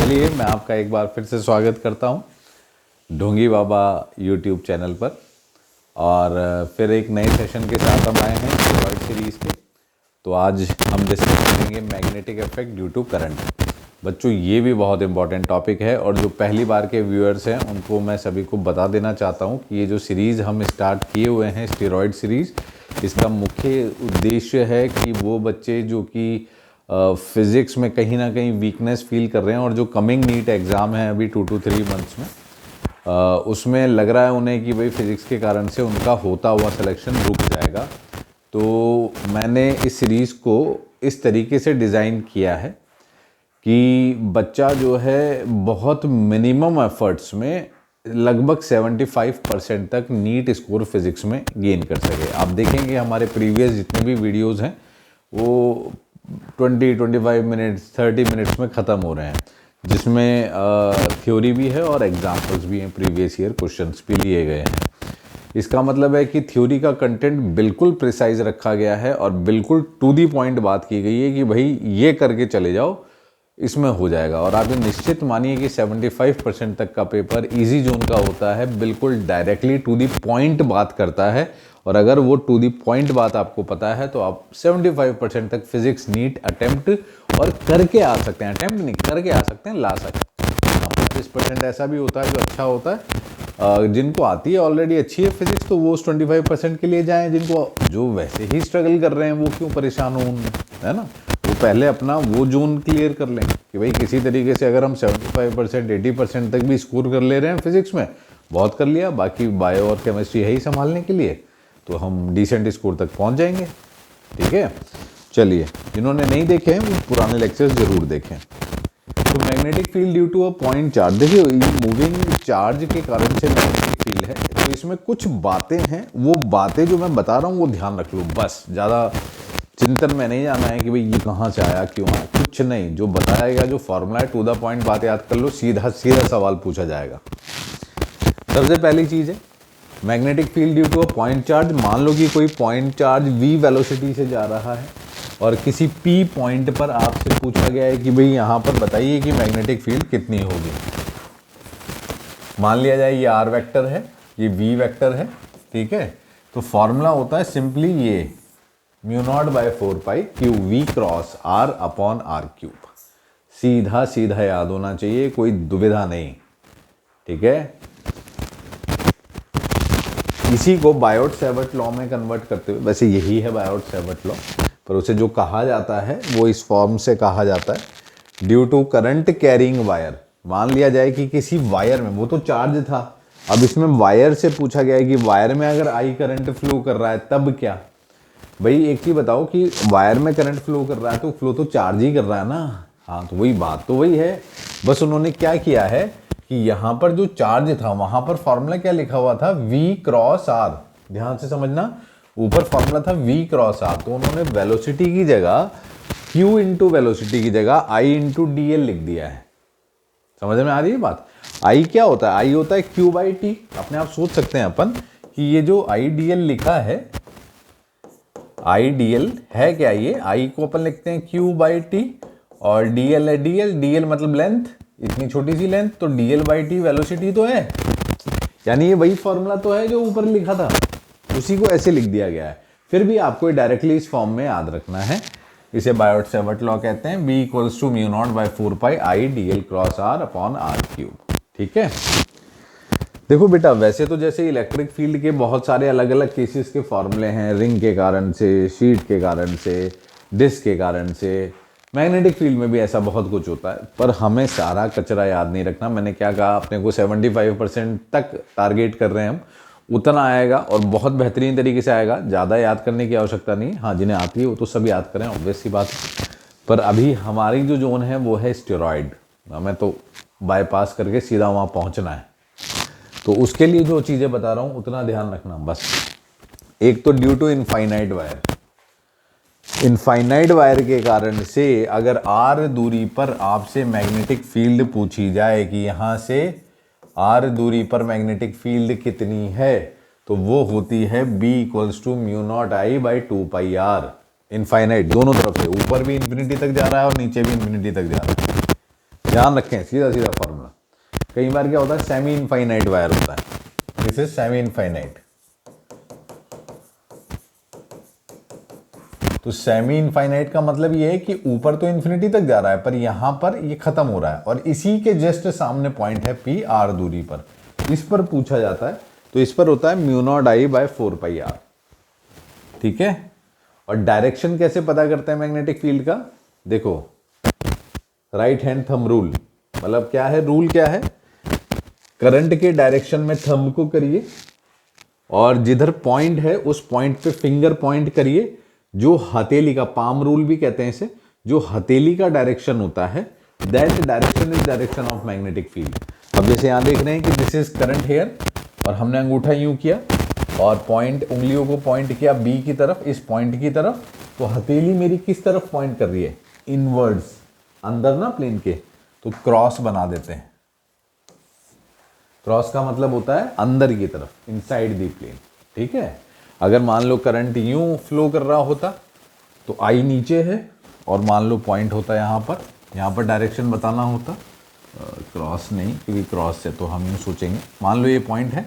चलिए मैं आपका एक बार फिर से स्वागत करता हूँ ढोंगी बाबा यूट्यूब चैनल पर। और फिर एक नए सेशन के साथ हम आए हैं स्टेरॉइड सीरीज़ के। तो आज हम डिस्कस करेंगे magnetic effect due to current. बच्चों ये भी बहुत इंपॉर्टेंट टॉपिक है और जो पहली बार के व्यूअर्स हैं उनको मैं सभी को बता देना चाहता हूँ कि ये जो सीरीज़ हम स्टार्ट किए हुए हैं स्टेरॉइड सीरीज़, इसका मुख्य उद्देश्य है कि वो बच्चे जो कि फिज़िक्स में कहीं ना कहीं वीकनेस फील कर रहे हैं और जो कमिंग नीट एग्ज़ाम है अभी 2 to 3 मंथ्स में, उसमें लग रहा है उन्हें कि भाई फिज़िक्स के कारण से उनका होता हुआ सिलेक्शन रुक जाएगा। तो मैंने इस सीरीज़ को इस तरीके से डिज़ाइन किया है कि बच्चा जो है बहुत मिनिमम एफर्ट्स में लगभग 75% तक नीट स्कोर फिज़िक्स में गेन कर सके। आप देखेंगे हमारे प्रीवियस जितने भी वीडियोज़ हैं वो 20-25 मिनट्स 30 मिनट्स में ख़त्म हो रहे हैं, जिसमें थ्योरी भी है और एग्जाम्पल्स भी हैं, प्रीवियस ईयर क्वेश्चंस भी लिए गए हैं। इसका मतलब है कि थ्योरी का कंटेंट बिल्कुल प्रिसाइज रखा गया है और बिल्कुल टू दी पॉइंट बात की गई है कि भाई ये करके चले जाओ, इसमें हो जाएगा। और आप ये निश्चित मानिए कि 75% तक का पेपर इजी जोन का होता है, बिल्कुल डायरेक्टली टू दी पॉइंट बात करता है। और अगर वो टू दी पॉइंट बात आपको पता है तो आप 75% तक फिजिक्स नीट अटेम्प्ट और करके आ सकते हैं, अटेम्प्ट नहीं करके आ सकते हैं, ला सकते हैं। 25% ऐसा भी होता है जो अच्छा होता है, जिनको आती है ऑलरेडी अच्छी है फिजिक्स, तो वो उस 25% के लिए जाएं। जिनको जो वैसे ही स्ट्रगल कर रहे हैं वो क्यों परेशान हो उनमें, है ना। वो पहले अपना वो जोन क्लियर कर लें कि भाई किसी तरीके से अगर हम 75% 80% तक भी स्कोर कर ले रहे हैं फिजिक्स में, बहुत कर लिया, बाकी बायो और केमिस्ट्री है ही संभालने के लिए, तो हम डिसेंट स्कोर तक पहुंच जाएंगे। ठीक है, चलिए जिन्होंने नहीं देखे हैं वो पुराने लेक्चर्स जरूर देखें। तो magnetic field due to a point charge, देखिए ये मूविंग चार्ज के कारण से मैग्नेटिक फील्ड है। तो इसमें कुछ बातें हैं, वो बातें जो मैं बता रहा हूँ वो ध्यान रख लो, बस ज़्यादा चिंतन में नहीं जाना है कि भाई ये कहाँ से आया, क्यों आया, कुछ नहीं। जो बताया गया, जो फॉर्मूला है, टू द पॉइंट बात याद कर लो, सीधा सीधा सवाल पूछा जाएगा। सबसे पहली चीज़ है magnetic field due to a point charge. मान लो कि कोई पॉइंट चार्ज v वेलोसिटी से जा रहा है और किसी p पॉइंट पर आपसे पूछा गया है कि भाई यहाँ पर बताइए कि मैग्नेटिक फील्ड कितनी होगी। मान लिया जाए ये r वेक्टर है, ये v वेक्टर है, ठीक है। तो फॉर्मूला होता है सिंपली ये μ0/4π v cross r upon r cube. सीधा सीधा याद होना चाहिए, कोई दुविधा नहीं, ठीक है। इसी को बायोट सेवर्ट लॉ में कन्वर्ट करते हुए, वैसे यही है बायोट सेवर्ट लॉ, पर उसे जो कहा जाता है वो इस फॉर्म से कहा जाता है due to current carrying wire. मान लिया जाए कि किसी वायर में, वो तो चार्ज था, अब इसमें वायर से पूछा गया है कि वायर में अगर आई करंट फ्लो कर रहा है तब क्या। भाई एक चीज बताओ कि वायर में करंट फ्लो कर रहा है तो फ्लो तो चार्ज ही कर रहा है ना। हाँ, तो वही बात तो वही है, बस उन्होंने क्या किया है कि यहाँ पर जो चार्ज था वहां पर फॉर्मूला क्या लिखा हुआ था, v क्रॉस r। ध्यान से समझना, ऊपर फॉर्मूला था v क्रॉस r, तो उन्होंने वेलोसिटी की जगह q इंटू वेलोसिटी की जगह i इंटू डी एल लिख दिया है। समझ में आ रही है बात। i क्या होता है, i होता है q बाई टी। अपने आप सोच सकते हैं अपन कि ये जो i डी एल लिखा है, i डी एल है क्या, ये i को अपन लिखते हैं q बाई टी और डी एल है डी एल मतलब लेंथ, इतनी छोटी सी लेंथ, तो dl बाई टी वेलोसिटी तो है, यानी ये वही फॉर्मूला तो है जो ऊपर लिखा था, उसी को ऐसे लिख दिया गया है। फिर भी आपको डायरेक्टली इस फॉर्म में याद रखना है। इसे बायोट सेवर्ट लॉ कहते हैं, v equals to μ0/4π i dl cross r upon r cube. ठीक है, देखो बेटा, वैसे तो जैसे इलेक्ट्रिक फील्ड के बहुत सारे अलग अलग केसेस के फॉर्मूले हैं, रिंग के कारण से, शीट के कारण से, डिस्क के कारण से, मैग्नेटिक फील्ड में भी ऐसा बहुत कुछ होता है, पर हमें सारा कचरा याद नहीं रखना। मैंने क्या कहा, अपने को 75% तक टारगेट कर रहे हैं हम, उतना आएगा और बहुत बेहतरीन तरीके से आएगा, ज़्यादा याद करने की आवश्यकता नहीं। हाँ, जिन्हें आती है वो तो सब याद करें, ऑब्वियस सी बात है। पर अभी हमारी जो जोन है वो है स्टेरॉइड, हमें तो बाईपास करके सीधा वहाँ पहुँचना है। तो उसके लिए जो चीज़ें बता रहा हूँ उतना ध्यान रखना बस। एक तो due to infinite wire, infinite wire के कारण से अगर r दूरी पर आपसे मैग्नेटिक फील्ड पूछी जाए कि यहाँ से r दूरी पर मैग्नेटिक फील्ड कितनी है, तो वो होती है b equals to μ0I/2πr। Infinite दोनों तरफ से, ऊपर भी इंफिनिटी तक जा रहा है और नीचे भी इंफिनिटी तक जा रहा है। ध्यान रखें, सीधा सीधा फॉर्मूला। कई बार क्या होता है, सेमी इनफाइनाइट वायर होता है, दिस इज सेमी इनफाइनाइट। तो सेमी इनफाइनाइट का मतलब ये है कि ऊपर तो इन्फिनिटी तक जा रहा है, पर यहां पर ये खत्म हो रहा है, और इसी के जस्ट सामने पॉइंट है पी आर दूरी पर। इस पर पूछा जाता है, तो इस पर होता है mu naught I bye 4πr। ठीक है। और डायरेक्शन कैसे पता करते हैं मैग्नेटिक फील्ड का, देखो राइट हैंड थंब रूल, मतलब क्या है, रूल क्या है, करंट के डायरेक्शन में थंब को करिए और जिधर पॉइंट है उस पॉइंट पे फिंगर पॉइंट करिए। जो हथेली का, पाम रूल भी कहते हैं इसे, जो हथेली का डायरेक्शन होता है, that direction is direction of magnetic field. अब जैसे यहां देख रहे हैं कि दिस इज करंट हेयर, और हमने अंगूठा यूं किया और पॉइंट, उंगलियों को पॉइंट किया बी की तरफ, इस पॉइंट की तरफ, तो हथेली मेरी किस तरफ पॉइंट कर रही है, इनवर्ड्स, अंदर ना प्लेन के, तो क्रॉस बना देते हैं। क्रॉस का मतलब होता है अंदर की तरफ, इनसाइड दी प्लेन। ठीक है। अगर मान लो करंट यूं फ्लो कर रहा होता तो आई नीचे है, और मान लो पॉइंट होता है यहाँ पर डायरेक्शन बताना होता, क्रॉस नहीं, क्योंकि क्रॉस से तो हम यूं सोचेंगे, मान लो ये पॉइंट है,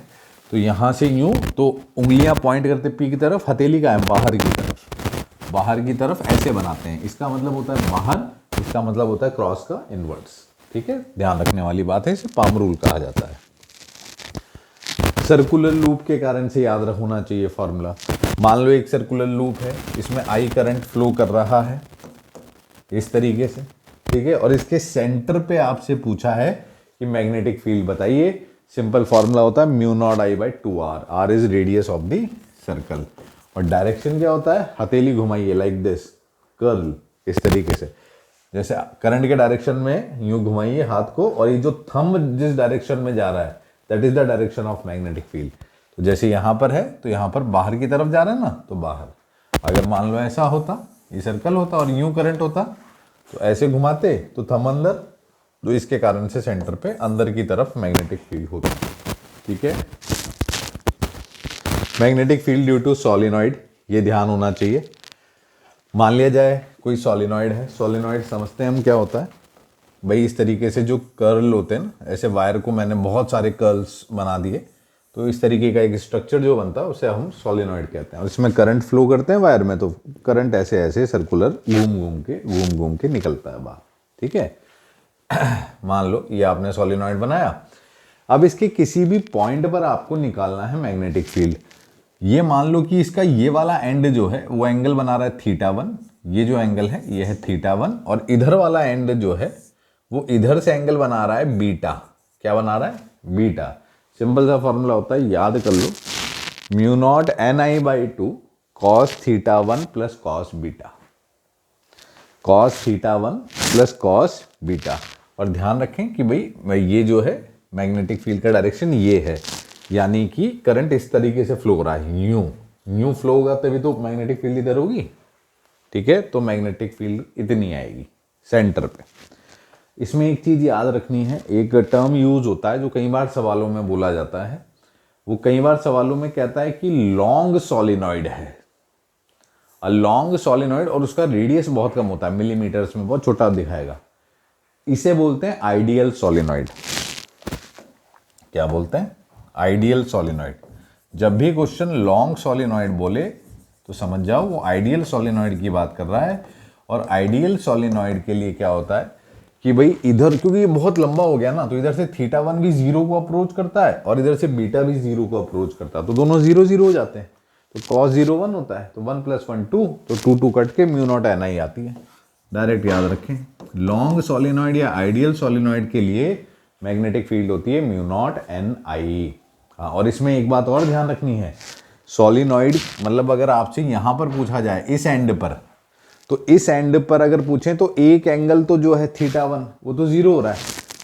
तो यहाँ से यूं, तो उंगलियां पॉइंट करते पी की तरफ, हथेली का है बाहर की तरफ, बाहर की तरफ ऐसे बनाते हैं, इसका मतलब होता है बाहर, इसका मतलब होता है क्रॉस का इनवर्ड्स। ठीक है, ध्यान रखने वाली बात है, इसे पाम रूल कहा जाता है। सर्कुलर लूप के कारण से याद होना चाहिए फॉर्मूला। मान लो एक सर्कुलर लूप है, इसमें आई करंट फ्लो कर रहा है इस तरीके से, ठीक है, और इसके सेंटर पे आपसे पूछा है कि मैग्नेटिक फील्ड बताइए। सिंपल फॉर्मूला होता है mu naught I by 2r, r is radius of the circle. और डायरेक्शन क्या होता है, हथेली घुमाइए लाइक दिस, कर्ल, इस तरीके से, जैसे करंट के डायरेक्शन में यूं घुमाइए हाथ को, और ये जो थंब जिस डायरेक्शन में जा रहा है, that is the direction of magnetic field. तो जैसे यहां पर है, तो यहां पर बाहर की तरफ जा रहा है ना, तो बाहर। अगर मान लो ऐसा होता, ये सर्कल होता और यूं करंट होता, तो ऐसे घुमाते तो थंब अंदर, तो इसके कारण से सेंटर पे अंदर की तरफ मैग्नेटिक फील्ड होती। ठीक है। Magnetic field due to solenoid, ये ध्यान होना चाहिए। मान लिया जाए कोई सोलिनॉइड है, सोलिनॉइड समझते हैं हम क्या होता है भाई, इस तरीके से जो कर्ल होते हैं ना, ऐसे वायर को मैंने बहुत सारे कर्ल्स बना दिए, तो इस तरीके का एक स्ट्रक्चर जो बनता है उसे हम सोलिनॉइड कहते हैं। और इसमें करंट फ्लो करते हैं वायर में, तो करंट ऐसे ऐसे सर्कुलर घूम घूम के निकलता है बाहर। ठीक है। मान लो ये आपने सोलिनॉइड बनाया, अब इसके किसी भी पॉइंट पर आपको निकालना है मैग्नेटिक फील्ड। ये मान लो कि इसका ये वाला एंड जो है वो एंगल बना रहा है θ1, ये जो एंगल है ये है θ1, और इधर वाला एंड जो है वो इधर से एंगल बना रहा है बीटा। क्या बना रहा है, बीटा। सिंपल सा फॉर्मूला होता है, याद कर लो, mu naught ni/2 cos θ1 plus cos beta, cos θ1 plus cos beta. और ध्यान रखें कि भाई ये जो है मैग्नेटिक फील्ड का डायरेक्शन ये है, यानी कि करंट इस तरीके से फ्लो हो रहा है, यूं फ्लो होगा तभी तो मैग्नेटिक फील्ड इधर होगी। ठीक है। तो मैग्नेटिक फील्ड इतनी आएगी सेंटर पे। इसमें एक चीज याद रखनी है, एक टर्म यूज होता है जो कई बार सवालों में बोला जाता है, वो कई बार सवालों में कहता है कि लॉन्ग सोलिनॉइड है, लॉन्ग सोलिनॉइड, और उसका रेडियस बहुत कम होता है, मिलीमीटर्स में बहुत छोटा दिखाएगा, इसे बोलते हैं आइडियल सोलिनॉइड। क्या बोलते हैं, आइडियल सोलिनॉइड। जब भी क्वेश्चन लॉन्ग सोलिनॉइड बोले तो समझ जाओ वो आइडियल सोलिनॉइड की बात कर रहा है। और आइडियल सोलिनॉइड के लिए क्या होता है कि भाई इधर, क्योंकि ये बहुत लंबा हो गया ना, तो इधर से θ1 भी 0 को अप्रोच करता है और इधर से बीटा भी 0 को अप्रोच करता है, तो दोनों 0 0 हो जाते हैं, तो cos 0 1 होता है, तो 1 + 1 2, तो 2 2 कट के म्यू नॉट ni आती है। डायरेक्ट याद रखें, लॉन्ग सोलिनॉइड या आइडियल सोलिनॉइड के लिए मैग्नेटिक फील्ड होती है म्यू नॉट ni। हाँ, और इसमें एक बात और ध्यान रखनी है, सोलिनॉइड मतलब अगर आपसे यहाँ पर पूछा जाए इस एंड पर, तो इस एंड पर अगर पूछें तो एक एंगल तो जो है θ1 वो तो 0 हो रहा है,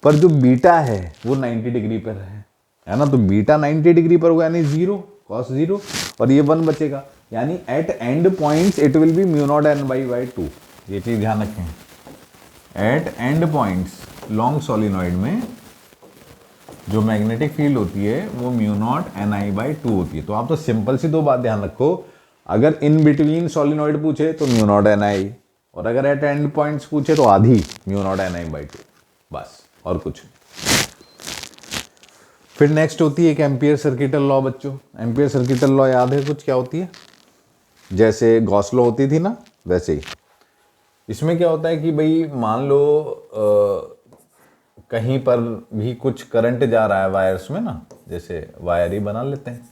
पर जो बीटा है वो 90 डिग्री पर है ना, तो बीटा 90 डिग्री पर होगा, यानी 0 cos 0, और ये 1 बचेगा, यानी at end points it will be mu naught n/2। ये चीज ध्यान रखें, at end points long solenoid में जो मैग्नेटिक फील्ड होती है वो म्यू नॉट ni/2 होती है। तो आप तो सिंपल सी दो बात ध्यान रखो, अगर इन बिटवीन सोलिनॉइड पूछे तो म्यू नॉट ni, और अगर एट एंड पॉइंट्स पूछे तो आधी म्यू नॉट ni/2। बस, और कुछ नहीं। फिर नेक्स्ट होती है एक एम्पियर सर्किटल लॉ बच्चों। एम्पियर सर्किटल लॉ याद है कुछ क्या होती है? जैसे गॉस लॉ होती थी ना, वैसे ही इसमें क्या होता है कि भाई मान लो कहीं पर भी कुछ करंट जा रहा है वायर्स में ना, जैसे वायर ही बना लेते हैं,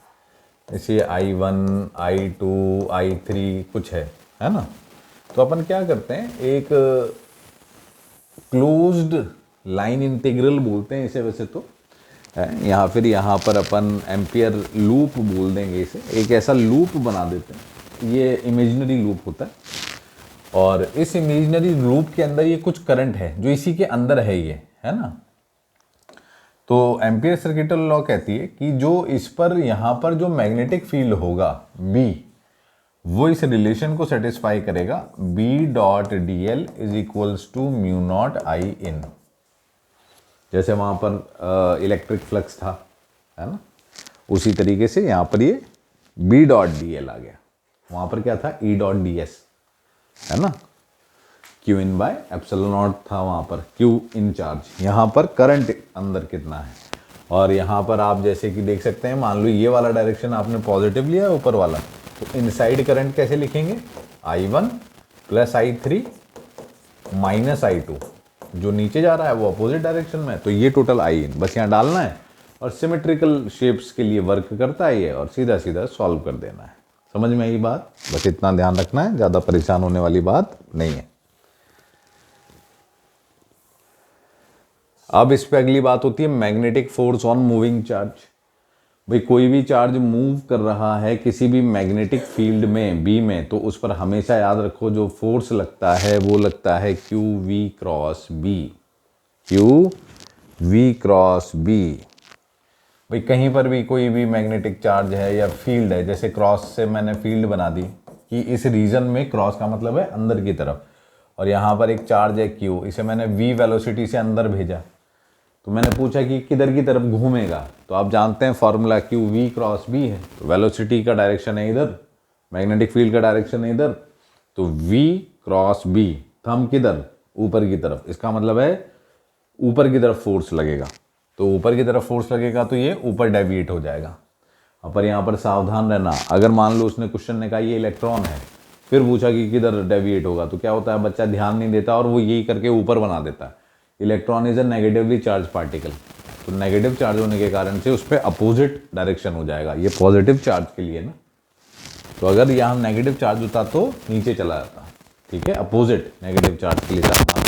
जैसे I1 I2 I3 कुछ है ना। तो अपन क्या करते हैं, एक क्लोज्ड लाइन इंटीग्रल बोलते हैं इसे वैसे तो, यहाँ फिर यहाँ पर अपन एम्पियर लूप बोल देंगे इसे। एक ऐसा लूप बना देते हैं, ये इमेजिनरी लूप होता है, और इस इमेजिनरी लूप के अंदर ये कुछ करंट है जो इसी के अंदर है, ये है ना। तो एम्पियर सर्किटल लॉ कहती है कि जो इस पर यहाँ पर जो मैग्नेटिक फील्ड होगा B, वो इस रिलेशन को सेटिस्फाई करेगा, B.dl is equals to mu naught I in. जैसे वहाँ पर इलेक्ट्रिक फ्लक्स था, है ना, उसी तरीके से यहाँ पर ये B.dl आ गया। वहाँ पर क्या था, E.ds, है ना, Q in by epsilon not था वहाँ पर, Q इन चार्ज। यहाँ पर करंट अंदर कितना है, और यहाँ पर आप जैसे कि देख सकते हैं, मान लो ये वाला डायरेक्शन आपने पॉजिटिव लिया है ऊपर वाला, तो इनसाइड करंट कैसे लिखेंगे, I1 plus I3 minus I2। जो नीचे जा रहा है वो अपोजिट डायरेक्शन में, तो ये टोटल I इन बस यहाँ डालना है, और सिमेट्रिकल शेप्स के लिए वर्क करता है ये, और सीधा सीधा सॉल्व कर देना है। समझ में आई बात? बस इतना ध्यान रखना है, ज़्यादा परेशान होने वाली बात नहीं है। अब इस पे अगली बात होती है magnetic force on moving charge. भाई कोई भी चार्ज मूव कर रहा है किसी भी मैग्नेटिक फील्ड में बी में, तो उस पर हमेशा याद रखो जो फोर्स लगता है वो लगता है Q V cross B. Q V cross B. भाई कहीं पर भी कोई भी मैग्नेटिक चार्ज है या फील्ड है, जैसे क्रॉस से मैंने फील्ड बना दी कि इस रीजन में क्रॉस का मतलब है अंदर की तरफ, और यहाँ पर एक चार्ज है क्यू, इसे मैंने वी वेलोसिटी से अंदर भेजा, तो मैंने पूछा कि किधर की तरफ घूमेगा, तो आप जानते हैं formula Q V cross B है, तो वेलोसिटी का डायरेक्शन है इधर, मैग्नेटिक फील्ड का डायरेक्शन है इधर, तो वी क्रॉस बी, थंब किधर, ऊपर की तरफ, इसका मतलब है ऊपर की तरफ फोर्स लगेगा, तो ऊपर की तरफ फोर्स लगेगा तो ये ऊपर डेविएट हो जाएगा। पर यहाँ पर सावधान रहना, अगर मान लो उसने क्वेश्चन ने कहा ये इलेक्ट्रॉन है, फिर पूछा कि किधर डेविएट होगा, तो क्या होता है बच्चा ध्यान नहीं देता और वो यही करके ऊपर बना देता है। Electron is a negatively charge particle, तो नेगेटिव चार्ज होने के कारण से उस पर अपोजिट डायरेक्शन हो जाएगा। ये पॉजिटिव चार्ज के लिए ना, तो अगर यहाँ नेगेटिव चार्ज होता तो नीचे चला जाता, ठीक है, अपोजिट नेगेटिव चार्ज के लिए जाता।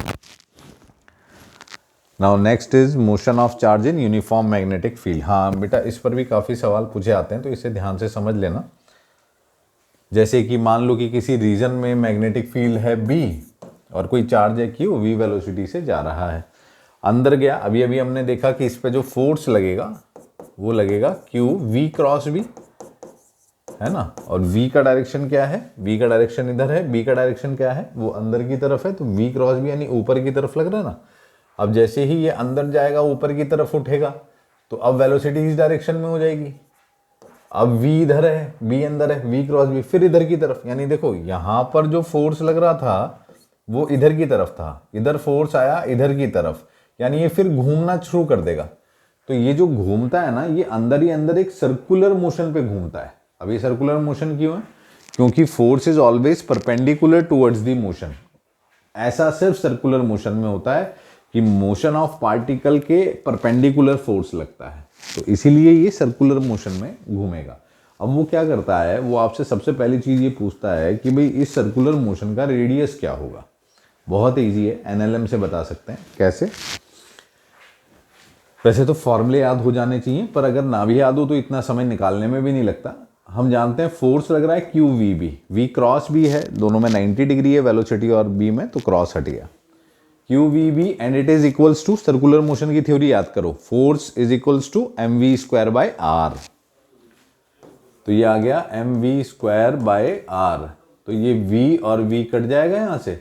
Now next is motion of charge in uniform magnetic field. हाँ बेटा, इस पर भी काफ़ी सवाल पूछे आते हैं, तो इसे ध्यान से समझ लेना। जैसे कि मान लो कि किसी रीजन में मैग्नेटिक फील्ड है बी और कोई चार्ज है क्यू वी वेलोसिटी से जा रहा है, अंदर गया। अभी अभी हमने देखा कि इस पे जो फोर्स लगेगा वो लगेगा क्यू वी क्रॉस बी, है ना, और v का डायरेक्शन क्या है, v का डायरेक्शन इधर है, b का डायरेक्शन क्या है, वो अंदर की तरफ है, तो v क्रॉस बी यानी ऊपर की तरफ लग रहा है ना। अब जैसे ही ये अंदर जाएगा ऊपर की तरफ उठेगा, तो अब वेलोसिटी इस डायरेक्शन में हो जाएगी। अब v इधर है, b अंदर है, v क्रॉस बी फिर इधर की तरफ, यानी देखो यहाँ पर जो फोर्स लग रहा था वो इधर की तरफ था, इधर फोर्स आया इधर की तरफ, यानी ये फिर घूमना शुरू कर देगा। तो ये जो घूमता है ना, ये अंदर ही अंदर एक सर्कुलर मोशन पे घूमता है। अब ये सर्कुलर मोशन क्यों है? क्योंकि force is always perpendicular towards the motion. ऐसा सिर्फ सर्कुलर मोशन में होता है कि मोशन ऑफ पार्टिकल के परपेंडिकुलर फोर्स लगता है, तो इसीलिए ये सर्कुलर मोशन में घूमेगा। अब वो क्या करता है, वो आपसे सबसे पहली चीज ये पूछता है कि भाई इस सर्कुलर मोशन का रेडियस क्या होगा। बहुत ईजी है, एनएलएम से बता सकते हैं। कैसे? वैसे तो फॉर्मूले याद हो जाने चाहिए, पर अगर ना भी याद हो तो इतना समय निकालने में भी नहीं लगता। हम जानते हैं फोर्स लग रहा है Q V B, V cross B है, दोनों में 90 डिग्री है वेलोसिटी और बी में, तो क्रॉस हट गया। Q V B and it is equals to, circular motion की थ्योरी याद करो, force is equals to M V square by R. तो ये आ गया M V square by R, तो ये v और v कट जाएगा यहाँ से,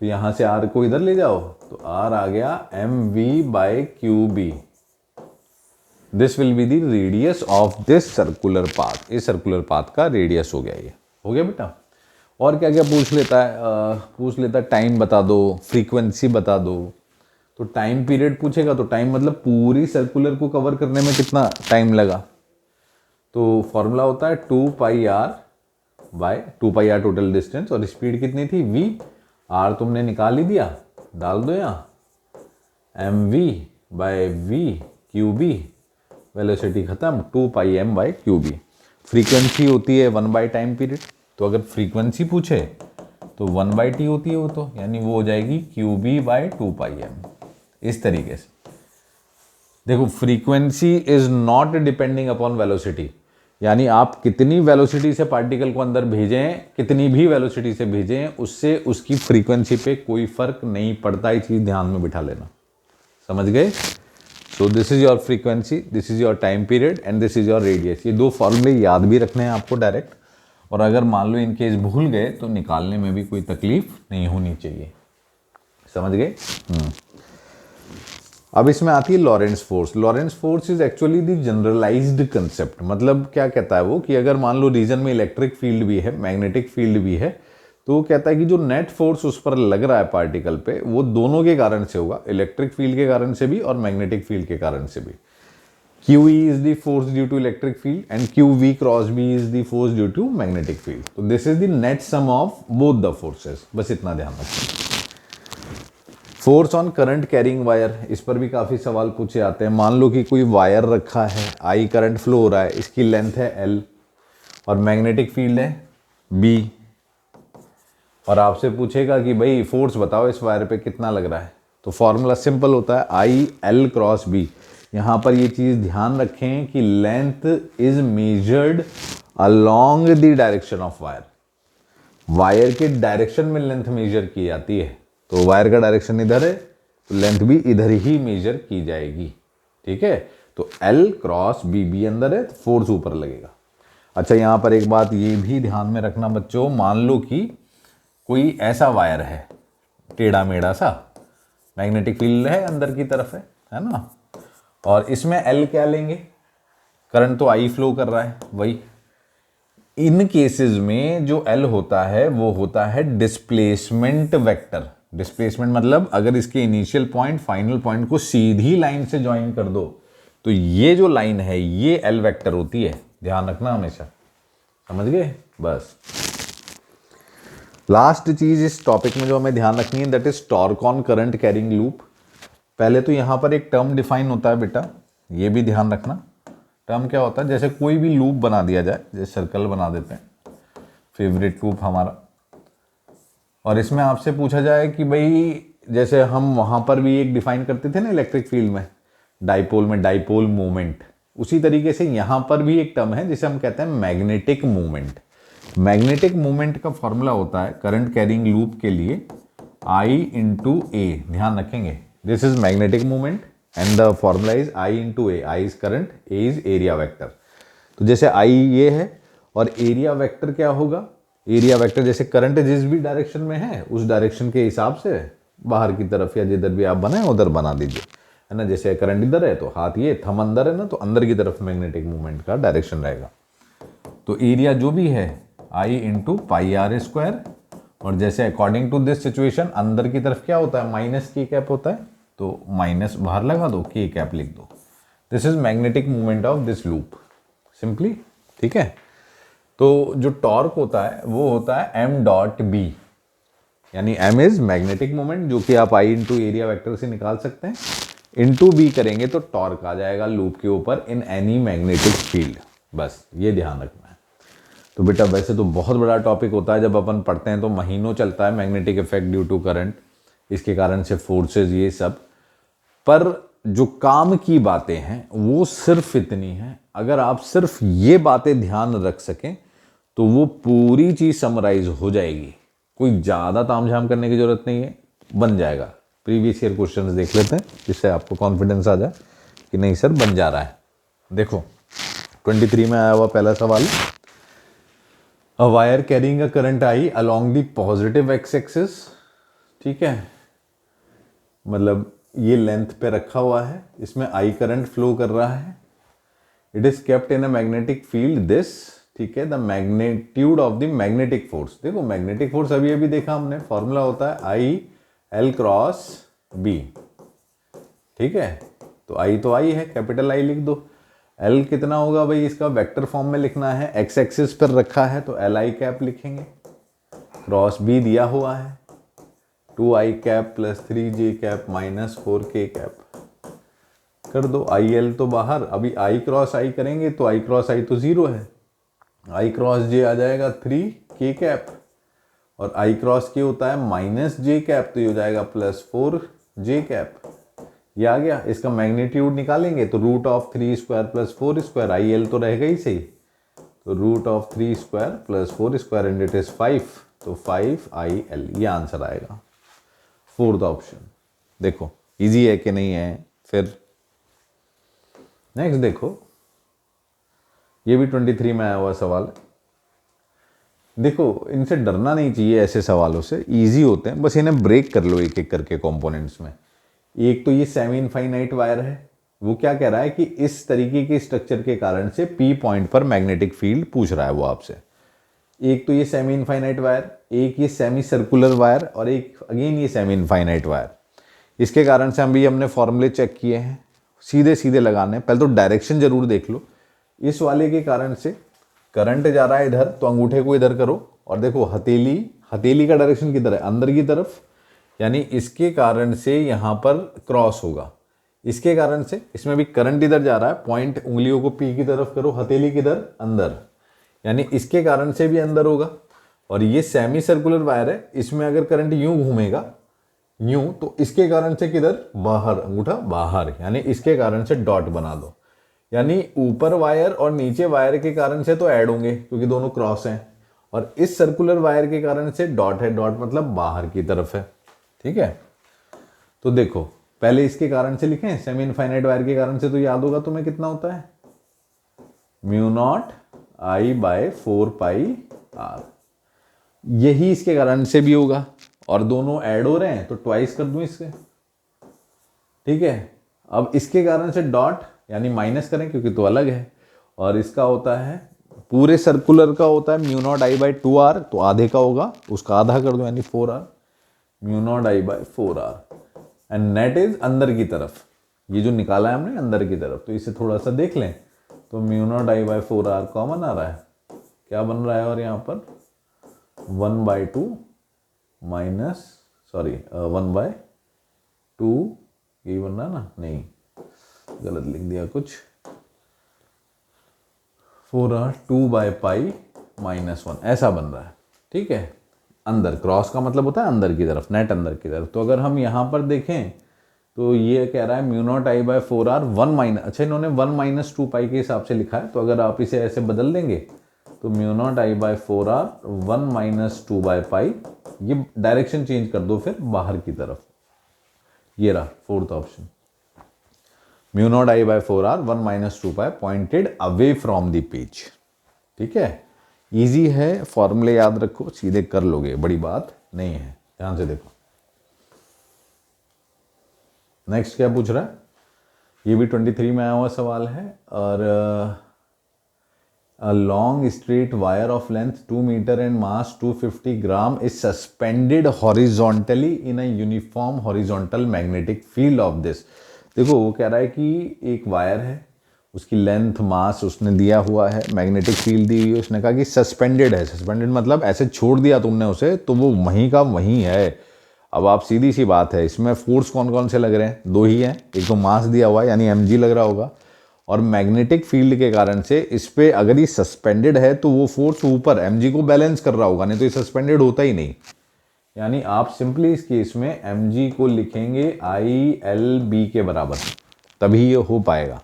तो यहाँ से r को इधर ले जाओ, तो r आ गया M V by Q B. This will be the radius of this circular path. इस सर्कुलर पाथ का रेडियस हो गया। ये हो गया बेटा। और क्या क्या पूछ लेता है? पूछ लेता है टाइम बता दो, फ्रीक्वेंसी बता दो। तो टाइम पीरियड पूछेगा तो टाइम मतलब पूरी सर्कुलर को कवर करने में कितना टाइम लगा। तो फॉर्मूला होता है 2πr by 2πr total distance, और स्पीड कितनी थी v, r तुमने निकाल ही दिया, डाल दो यहाँ mv by v qb, velocity खत्म, 2πm बाय qb। फ्रीक्वेंसी होती है 1 बाय टाइम पीरियड, तो अगर फ्रीक्वेंसी पूछे तो 1 बाय टी होती है वो, तो यानी वो हो जाएगी qb बाय 2πm। इस तरीके से देखो, frequency is not depending upon velocity, यानी आप कितनी वेलोसिटी से पार्टिकल को अंदर भेजें, कितनी भी वेलोसिटी से भेजें, उससे उसकी फ्रीक्वेंसी पे कोई फर्क नहीं पड़ता। ये चीज ध्यान में बिठा लेना, समझ गए। So this is your frequency, this is your time period and this is your radius. ये दो फॉर्मूले याद भी रखने हैं आपको डायरेक्ट, और अगर मान लो इन केस भूल गए तो निकालने में भी कोई तकलीफ नहीं होनी चाहिए, समझ गए। अब इसमें आती है Lorentz force. Lorentz force is actually the generalized concept. मतलब क्या कहता है वो कि अगर मान लो रीजन में इलेक्ट्रिक फील्ड भी है, मैग्नेटिक फील्ड भी है, तो वो कहता है कि जो नेट फोर्स उस पर लग रहा है पार्टिकल पे, वो दोनों के कारण से होगा, इलेक्ट्रिक फील्ड के कारण से भी और मैग्नेटिक फील्ड के कारण से भी। QE is the force due to electric field and QV cross B is the force due to magnetic field. So this is the net sum of both the forces. बस इतना ध्यान रखें। Force on current carrying wire, इस पर भी काफी सवाल पूछे जाते हैं। मान लो कि कोई वायर रखा है, I करंट फ्लो हो रहा है, इसकी लेंथ है L और मैग्नेटिक फील्ड है B, और आपसे पूछेगा कि भाई फोर्स बताओ इस वायर पे कितना लग रहा है। तो फॉर्मूला सिंपल होता है I L क्रॉस B। यहां पर ये चीज ध्यान रखें कि length is measured along the direction of wire. Wire के डायरेक्शन में लेंथ मेजर की जाती है, तो वायर का डायरेक्शन इधर है तो लेंथ भी इधर ही मेजर की जाएगी, ठीक है। तो L क्रॉस B अंदर है तो फोर्स ऊपर लगेगा। अच्छा, यहां पर एक बात ये भी ध्यान में रखना बच्चों, मान लो कि कोई ऐसा वायर है टेढ़ा मेढ़ा सा, मैग्नेटिक फील्ड है अंदर की तरफ है ना, और इसमें L क्या लेंगे, करंट तो I फ्लो कर रहा है वही। इन केसेस में जो L होता है वो होता है डिस्प्लेसमेंट वेक्टर। डिस्प्लेसमेंट मतलब अगर इसके इनिशियल पॉइंट फाइनल पॉइंट को सीधी लाइन से ज्वाइन कर दो तो ये जो लाइन है ये L वेक्टर होती है, ध्यान रखना हमेशा, समझ गए। बस लास्ट चीज इस टॉपिक में जो हमें ध्यान रखनी है that is torque on current carrying loop. पहले तो यहां पर एक टर्म डिफाइन होता है बेटा, ये भी ध्यान रखना। टर्म क्या होता है, जैसे कोई भी लूप बना दिया जाए, जैसे सर्कल बना देते हैं, फेवरेट लूप हमारा, और इसमें आपसे पूछा जाए कि भाई जैसे हम वहां पर भी एक डिफाइन करते थे ना इलेक्ट्रिक फील्ड में, डाइपोल में डाइपोल मोमेंट, उसी तरीके से यहां पर भी एक टर्म है जिसे हम कहते हैं मैग्नेटिक मूवमेंट। मैग्नेटिक मूवमेंट का फॉर्मूला होता है करंट कैरिंग लूप के लिए I इंटू ए, ध्यान रखेंगे। This is magnetic movement and the formula is I into A. I is current, A is area vector. तो जैसे I ये है और एरिया वेक्टर क्या होगा, एरिया वेक्टर जैसे करंट जिस भी डायरेक्शन में है उस डायरेक्शन के हिसाब से बाहर की तरफ या जिधर भी आप बनाए उधर बना दीजिए, है ना। जैसे करंट इधर है तो हाथ ये थंब अंदर है ना, तो अंदर की तरफ मैग्नेटिक मूवमेंट का डायरेक्शन रहेगा। तो एरिया जो भी है I into pi R square, और जैसे अकॉर्डिंग टू दिस सिचुएशन अंदर की तरफ क्या होता है, माइनस के कैप होता है, तो माइनस बाहर लगा दो, के कैप लिख दो। This is magnetic movement of this loop, simply, ठीक है। तो जो टॉर्क होता है वो होता है m डॉट बी, यानी m इज मैग्नेटिक मूवमेंट जो कि आप I इंटू एरिया वेक्टर से निकाल सकते हैं, इंटू बी करेंगे तो टॉर्क आ जाएगा लूप के ऊपर इन एनी मैग्नेटिक फील्ड। बस ये ध्यान रखना है। तो बेटा वैसे तो बहुत बड़ा टॉपिक होता है, जब अपन पढ़ते हैं तो महीनों चलता है, magnetic effect due to current, इसके कारण से फोर्सेस, ये सब, पर जो काम की बातें हैं वो सिर्फ इतनी हैं। अगर आप सिर्फ ये बातें ध्यान रख सकें तो वो पूरी चीज समराइज हो जाएगी, कोई ज्यादा तामझाम करने की जरूरत नहीं है, बन जाएगा। प्रीवियस ईयर क्वेश्चंस देख लेते हैं जिससे आपको कॉन्फिडेंस आ जाए कि नहीं सर बन जा रहा है। देखो 23 में आया हुआ पहला सवाल, a wire carrying a current I along the positive x axis, ठीक है, मतलब ये लेंथ पे रखा हुआ है, इसमें I करंट फ्लो कर रहा है, it is kept in a magnetic field this, ठीक है, the magnitude of the magnetic force. देखो मैग्नेटिक फोर्स अभी अभी देखा हमने, फॉर्मूला होता है I L क्रॉस B, ठीक है, तो आई तो आई है, कैपिटल आई लिख दो। एल कितना होगा भाई, इसका वेक्टर फॉर्म में लिखना है, एक्स एक्सिस पर रखा है तो एल आई कैप लिखेंगे, क्रॉस बी दिया हुआ है 2i cap plus 3j cap minus 4k cap कर दो। आई एल तो बाहर, अभी आई क्रॉस आई करेंगे तो आई क्रॉस आई तो 0 है, आई क्रॉस जे आ जाएगा 3k कैप, और आई क्रॉस के होता है माइनस जे कैप, तो ये हो जाएगा प्लस 4j कैप। ये आ गया। इसका मैग्नीट्यूड निकालेंगे तो root of 3 square plus 4 square, I L तो रहेगा ही सही, तो root of 3 square plus 4 square and it is 5, तो 5IL, ये आंसर आएगा, फोर्थ ऑप्शन। देखो इजी है कि नहीं है। फिर नेक्स्ट देखो, ये भी 23 में आया हुआ सवाल है। देखो इनसे डरना नहीं चाहिए, ऐसे सवालों से इजी होते हैं, बस इन्हें ब्रेक कर लो एक एक करके कंपोनेंट्स में। एक तो ये सेमी इनफाइनाइट वायर है, वो क्या कह रहा है कि इस तरीके के स्ट्रक्चर के कारण से पी पॉइंट पर मैग्नेटिक फील्ड पूछ रहा है वो आपसे। एक तो ये सेमी इनफाइनाइट वायर, एक ये सेमी सर्कुलर वायर, और एक अगेन ये सेमी इनफाइनाइट वायर। इसके कारण से हमने फॉर्मूले चेक किए हैं, सीधे सीधे लगाने हैं। पहले तो डायरेक्शन जरूर देख लो। इस वाले के कारण से करंट जा रहा है इधर, तो अंगूठे को इधर करो और देखो हथेली का डायरेक्शन किधर है, अंदर की तरफ, यानी इसके कारण से यहाँ पर क्रॉस होगा। इसके कारण से इसमें भी करंट इधर जा रहा है, पॉइंट उंगलियों को पी की तरफ करो, हथेली किधर, अंदर, यानी इसके कारण से भी अंदर होगा। और ये सेमी सर्कुलर वायर है, इसमें अगर करंट यूं घूमेगा यूं, तो इसके कारण से किधर, बाहर, अंगूठा बाहर, यानी इसके कारण से डॉट बना दो। यानी ऊपर वायर और नीचे वायर के कारण से तो ऐड होंगे क्योंकि दोनों क्रॉस हैं, और इस सर्कुलर वायर के कारण से डॉट है, डॉट मतलब बाहर की तरफ है। ठीक है, तो देखो पहले इसके कारण से लिखें, सेमी इनफाइनाइट वायर के कारण से, तो याद होगा तुम्हें कितना होता है, mu naught I bye 4πr। यही इसके कारण से भी होगा, और दोनों ऐड हो रहे हैं तो ट्वाइस कर दूं इससे। ठीक है, अब इसके कारण से डॉट यानी माइनस करें क्योंकि तो अलग है, और इसका होता है पूरे सर्कुलर का होता है mu naught I bye 2r, तो आधे का होगा, उसका आधा कर दो यानी 4r, mu naught I by 4r, and net is अंदर की तरफ, ये जो निकाला है हमने अंदर की तरफ, तो इसे थोड़ा सा देख लें तो mu naught I by 4r common आ रहा है, क्या बन रहा है, और यहाँ पर 1/2 माइनस 1/2, यही बन रहा है ना, नहीं गलत लिख दिया कुछ, 4r 2/π -1 ऐसा बन रहा है। ठीक है, अंदर, क्रॉस का मतलब होता है अंदर की तरफ, नेट अंदर की तरफ। तो अगर हम यहाँ पर देखें तो ये कह रहा है mu naught I by 4r 1 अच्छा इन्होंने 1 - 2π के हिसाब से लिखा है, तो अगर आप इसे ऐसे बदल देंगे तो mu naught I by 4r 1 - 2/π, ये डायरेक्शन चेंज कर दो फिर बाहर की तरफ, ये रहा fourth option, mu naught I by 4r 1 - 2π pointed away from the page. ठीक है, इजी है, फॉर्मूले याद रखो, सीधे कर लोगे, बड़ी बात नहीं है। ध्यान से देखो नेक्स्ट क्या पूछ रहा है, ये भी 23 में आया हुआ सवाल है, और a long straight wire of length 2 meter and mass 250 gram is suspended horizontally in a uniform horizontal magnetic field of this। देखो वो कह रहा है कि एक वायर है, उसकी लेंथ मास उसने दिया हुआ है, मैग्नेटिक फील्ड दी हुई है, उसने कहा कि सस्पेंडेड है। सस्पेंडेड मतलब ऐसे छोड़ दिया तुमने उसे तो वो वहीं का वहीं है। अब आप सीधी सी बात है, इसमें फोर्स कौन कौन से लग रहे हैं, दो ही हैं, एक तो मास दिया हुआ है यानी mg लग रहा होगा, और मैग्नेटिक फील्ड के कारण से इस पे अगर ये सस्पेंडेड है तो वो फोर्स ऊपर mg को बैलेंस कर रहा होगा, नहीं तो ये सस्पेंडेड होता ही नहीं। यानी आप सिंपली इस केस में mg को लिखेंगे ILB के बराबर, तभी ये हो पाएगा।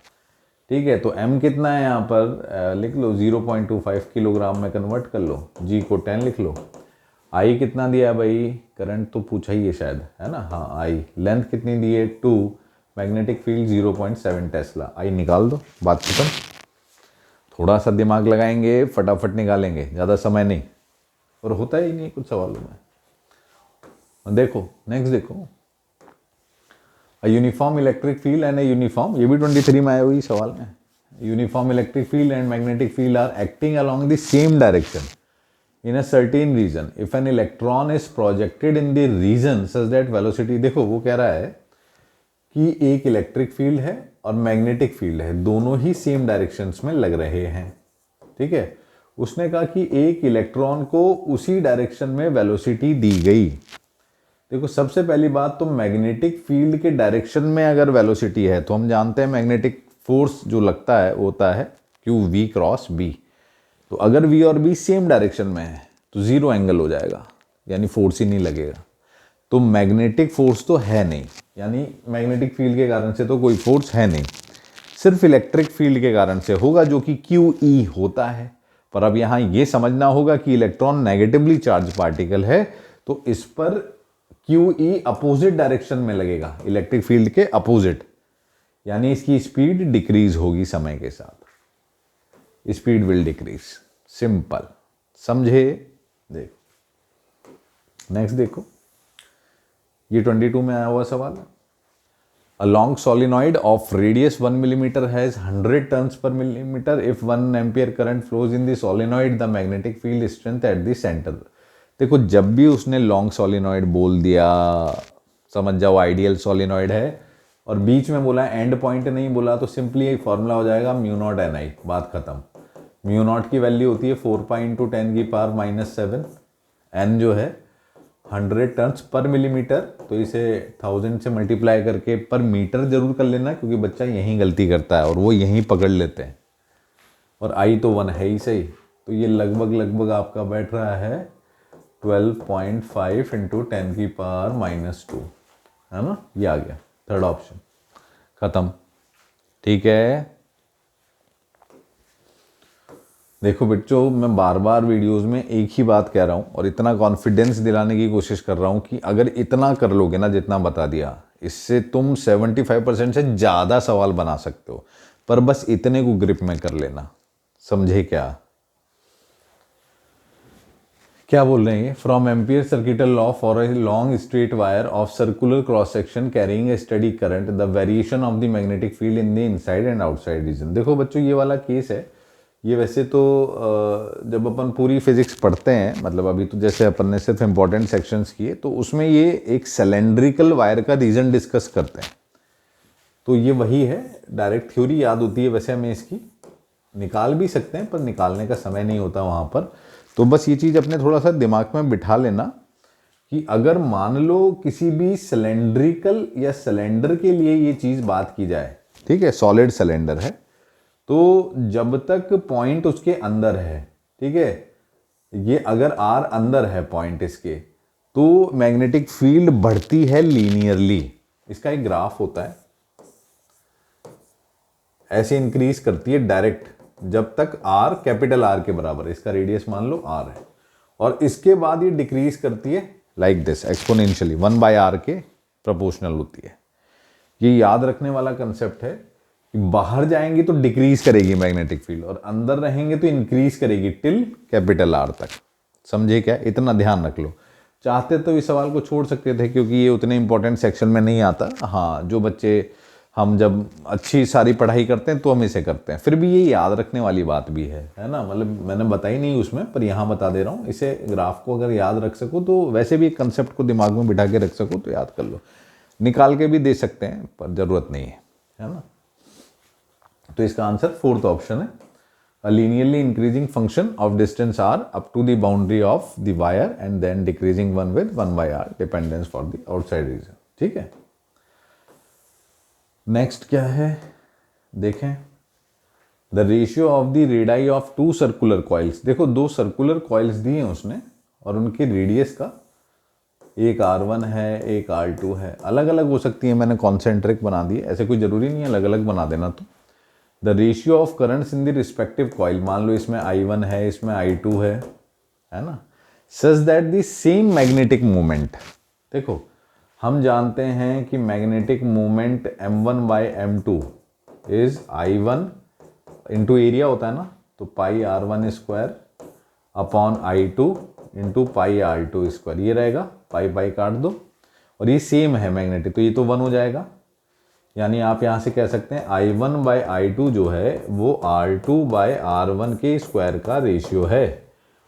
ठीक है, तो m कितना है यहाँ पर लिख लो, 0.25 किलोग्राम में कन्वर्ट कर लो, g को 10 लिख लो, I कितना दिया है भाई, करंट तो पूछा ही है शायद, है ना, हाँ I, लेंथ कितनी दी है 2, मैग्नेटिक फील्ड 0.7 टेस्ला, I निकाल दो, बात खत्म। थोड़ा सा दिमाग लगाएंगे फटाफट निकालेंगे, ज़्यादा समय नहीं, और होता ही नहीं कुछ सवालों में। देखो नेक्स्ट देखो, uniform electric field and uniform, ये भी 23 में आए हुई सवाल में, uniform electric field and magnetic field are acting along the same direction in a certain region if an electron is projected in the region such that velocity, देखो वो कह रहा है कि एक इलेक्ट्रिक फील्ड है और मैग्नेटिक फील्ड है, दोनों ही सेम डायरेक्शंस में लग रहे हैं। ठीक है, उसने कहा कि एक इलेक्ट्रॉन को उसी डायरेक्शन में वेलोसिटी दी गई। देखो सबसे पहली बात तो मैग्नेटिक फील्ड के डायरेक्शन में अगर वेलोसिटी है तो हम जानते हैं मैग्नेटिक फोर्स जो लगता है वो होता है क्यू वी क्रॉस बी। तो अगर वी और बी सेम डायरेक्शन में है तो जीरो एंगल हो जाएगा, यानी फोर्स ही नहीं लगेगा। तो मैग्नेटिक फोर्स तो है नहीं, यानी मैग्नेटिक फील्ड के कारण से तो कोई फोर्स है नहीं, सिर्फ इलेक्ट्रिक फील्ड के कारण से होगा जो कि क्यू ई होता है। पर अब यहाँ ये समझना होगा कि इलेक्ट्रॉन नेगेटिवली चार्ज पार्टिकल है तो इस पर क्यू ई अपोजिट डायरेक्शन में लगेगा, इलेक्ट्रिक फील्ड के अपोजिट, यानी इसकी स्पीड डिक्रीज होगी समय के साथ, स्पीड विल डिक्रीज। सिंपल, समझे? देखो नेक्स्ट, देखो ये 22 में आया हुआ सवाल है। A long solenoid of radius 1 millimeter has 100 turns per millimeter. If 1 ampere current flows in the solenoid, the magnetic field strength at the center. देखो जब भी उसने लॉन्ग सोलिनॉइड बोल दिया, समझ जाओ आइडियल सोलिनॉइड है, और बीच में बोला एंड पॉइंट नहीं बोला, तो सिंपली एक फॉर्मूला हो जाएगा म्यू नॉट एन आई, बात खत्म। म्यू नॉट की वैल्यू होती है 4 पाई इंटू 10 की पावर -7, एन जो है 100 टर्न्स पर मिलीमीटर, तो इसे 1000 से मल्टीप्लाई करके पर मीटर जरूर कर लेना, क्योंकि बच्चा यहीं गलती करता है और वो यहीं पकड़ लेते हैं। और आई तो 1 है ही सही, तो ये लगभग आपका बैठ रहा है 12.5 इंटू 10 की पावर -2, है ना, ये आ गया थर्ड ऑप्शन, खत्म। ठीक है, देखो बच्चों मैं बार बार वीडियोस में एक ही बात कह रहा हूँ और इतना कॉन्फिडेंस दिलाने की कोशिश कर रहा हूँ कि अगर इतना कर लोगे ना जितना बता दिया, इससे तुम 75% से ज़्यादा सवाल बना सकते हो, पर बस इतने को ग्रिप में कर लेना। समझे क्या बोल रहे हैं? From ampere circuital law for a long straight wire of circular cross section carrying a study current, the variation of the magnetic field in the inside and outside region. देखो बच्चों ये वाला केस है, ये वैसे तो जब अपन पूरी फिजिक्स पढ़ते हैं, मतलब अभी तो जैसे अपन ने सिर्फ इंपॉर्टेंट सेक्शंस किए, तो उसमें ये एक सिलेंड्रिकल वायर का रीजन डिस्कस करते हैं, तो ये वही है, डायरेक्ट थ्योरी याद होती है वैसे हमें, इसकी निकाल भी सकते हैं पर निकालने का समय नहीं होता वहाँ पर। तो बस ये चीज़ अपने थोड़ा सा दिमाग में बिठा लेना कि अगर मान लो किसी भी सिलेंड्रिकल या सिलेंडर के लिए ये चीज़ बात की जाए, ठीक है, सॉलिड सिलेंडर है, तो जब तक पॉइंट उसके अंदर है, ठीक है, ये अगर आर अंदर है पॉइंट इसके, तो मैग्नेटिक फील्ड बढ़ती है लीनियरली। इसका एक ग्राफ होता है, ऐसे इंक्रीज करती है डायरेक्ट जब तक आर कैपिटल आर के बराबर है, इसका रेडियस मान लो आर है, और इसके बाद ये डिक्रीज करती है लाइक दिस एक्सपोनेंशियली 1/r के प्रोपोर्शनल होती है। ये याद रखने वाला कंसेप्ट है कि बाहर जाएंगे तो डिक्रीज करेगी मैग्नेटिक फील्ड और अंदर रहेंगे तो इंक्रीज करेगी टिल कैपिटल आर तक। समझे क्या? इतना ध्यान रख लो। चाहते तो इस सवाल को छोड़ सकते थे क्योंकि ये उतने इंपॉर्टेंट सेक्शन में नहीं आता। हाँ, जो बच्चे हम जब अच्छी सारी पढ़ाई करते हैं तो हम इसे करते हैं, फिर भी ये याद रखने वाली बात भी है ना, मतलब मैंने बताई नहीं उसमें, पर यहाँ बता दे रहा हूँ। इसे ग्राफ को अगर याद रख सको तो वैसे भी एक कंसेप्ट को दिमाग में बिठा के रख सको तो याद कर लो, निकाल के भी दे सकते हैं पर ज़रूरत नहीं है ना। तो इसका आंसर फोर्थ ऑप्शन है, a linearly increasing function of distance r up to the boundary of the wire and then decreasing one with 1/r dependence for the outside region. ठीक है, नेक्स्ट क्या है देखें, the ratio of the radii of two circular coils. देखो दो circular coils दिए हैं उसने और उनके रेडियस का, एक R1 है एक R2 है, अलग अलग हो सकती है, मैंने कॉन्सेंट्रिक बना दिए, ऐसे कोई जरूरी नहीं है अलग अलग बना देना। तो the ratio of currents in the respective coil, मान लो इसमें I1 है इसमें I2 है ना, such that the same magnetic moment. देखो हम जानते हैं कि magnetic moment m1/m2 is I1 into area होता है ना, तो पाई R1 square upon I2 into pi R2 square, ये रहेगा, पाई पाई काट दो, और ये सेम है मैग्नेटिक, तो ये तो 1 हो जाएगा। यानी आप यहाँ से कह सकते हैं I1/I2 जो है वो R2/R1 के स्क्वायर का रेशियो है,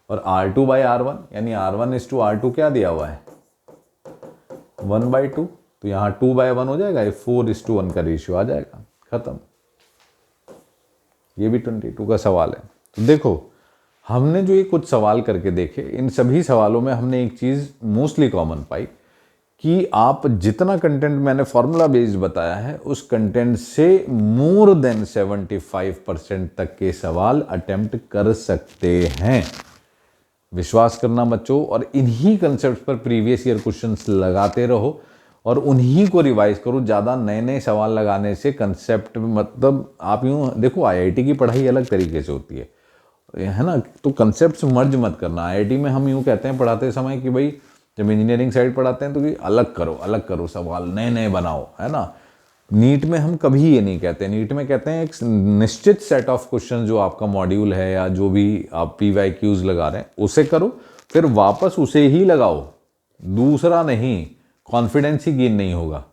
और R2/R1 यानी R1:R2 क्या दिया हुआ है 1/2, तो यहाँ 2/1 हो जाएगा, ये 4:1 का रेशियो आ जाएगा, खत्म। ये भी 22 का सवाल है। तो देखो हमने जो ये कुछ सवाल करके देखे, इन सभी सवालों में हमने एक चीज़ मोस्टली कॉमन पाई कि आप जितना कंटेंट मैंने फॉर्मूला बेस्ड बताया है उस कंटेंट से मोर देन 75% तक के सवाल अटेम्प्ट कर सकते हैं। विश्वास करना बच्चों, और इन्हीं कंसेप्ट पर प्रीवियस ईयर क्वेश्चंस लगाते रहो और उन्हीं को रिवाइज करो। ज़्यादा नए नए सवाल लगाने से कंसेप्ट मतलब आप यूँ देखो, आईआईटी की पढ़ाई अलग तरीके से होती है ना, तो कंसेप्ट मर्ज मत करना। आईआईटी में हम यूँ कहते हैं पढ़ाते समय कि भाई जब इंजीनियरिंग साइड पढ़ाते हैं तो कि अलग करो सवाल, नए नए बनाओ, है ना। नीट में हम कभी ये नहीं कहते, नीट में कहते हैं एक निश्चित सेट ऑफ क्वेश्चन जो आपका मॉड्यूल है या जो भी आप PYQs लगा रहे हैं उसे करो, फिर वापस उसे ही लगाओ, दूसरा नहीं। कॉन्फिडेंस ही गेन नहीं होगा,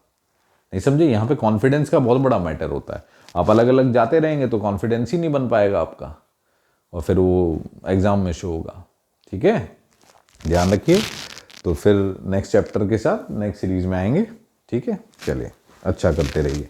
नहीं समझे। यहाँ पे कॉन्फिडेंस का बहुत बड़ा मैटर होता है। आप अलग अलग जाते रहेंगे तो कॉन्फिडेंस ही नहीं बन पाएगा आपका, और फिर वो एग्जाम में शो होगा। ठीक है, ध्यान रखिए। तो फिर नेक्स्ट चैप्टर के साथ नेक्स्ट सीरीज में आएंगे। ठीक है, चलिए, अच्छा करते रहिए।